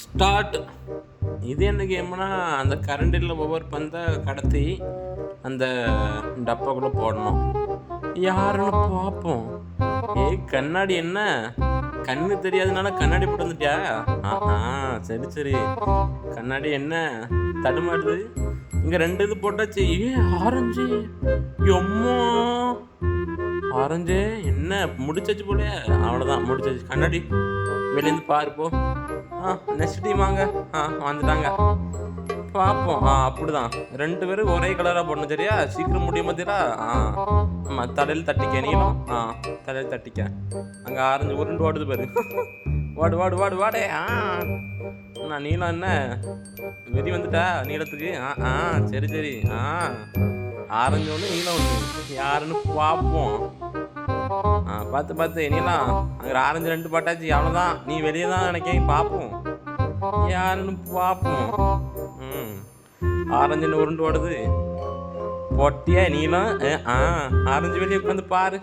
Start. இது என்ன கேம்னா, அந்த கரண்டில் ஒவ்வொரு பந்தை கடத்தி அந்த டப்பாக்குள்ளே போடணும். யாருன்னு பார்ப்போம். ஏய் கண்ணாடி, என்ன கண்ணு தெரியாதனால கண்ணாடி போட்டு வந்துட்டியா? ஆஹா, சரி சரி. கண்ணாடி என்ன தடுமாடுது? இங்க 2 இது போட்டாச்சு. ஆரஞ்சு. எம்மா ஆரஞ்சு என்ன முடிச்சாச்சு போல. அவ்வளோதான், முடிச்சாச்சு. கண்ணாடி வெளியேந்து பாரு போ. நெக்ஸ்ட் டீம் வாங்க. வந்துட்டாங்க, பார்ப்போம். அப்படிதான் 2 பேரும் ஒரே கலராக போடணும், சரியா? சீக்கிரம் முடியும் பார்த்தீங்களா? ஆமாம், தலையில் தட்டிக்க நீளம். தலையில் தட்டிக்க. அங்கே ஆரஞ்சு உருண்டு ஓடுது பாரு. வாடு வாடு வாடு வாடே. நான் நீளம் என்ன வெறி வந்துட்டா நீளத்துக்கு? சரி சரி. ஆரஞ்சு ஒன்று நீளம் ஒன்று, யாருன்னு பார்ப்போம். பார்த்து பார்த்து நீளம். அங்கே ஆரஞ்சு 2 பாட்டாச்சு, அவ்வளோதான். நீ வெளியே தான் நினைக்க, பார்ப்போம் யாருன்னு பார்ப்போம். ஆரஞ்சுன்னு உருண்டு ஓடுது. பொட்டியா நீளம். ஆரஞ்சு வெளியே உட்காந்து பாரு.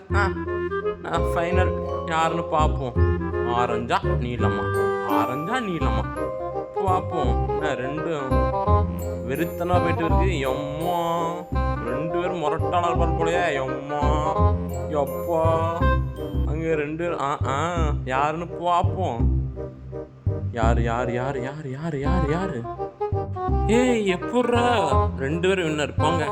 ஃபைனல் யாருன்னு பார்ப்போம். ஆரஞ்சா நீளமா? ஆரஞ்சா நீளமா? பார்ப்போம். 2 வெறித்தனமாக போயிட்டு இருக்கு. எம்மா 2 பேரும் முரட்டாளர் பார் போலையா? எம்மா எப்பா. அங்கே 2 பேரும் யாருன்னு பார்ப்போம். யாரு யாரு யாரு யாரு யாரு யாரு யாரு? ஏய், எப்பட்றா 2 பேரும் வின்னர்? போங்க.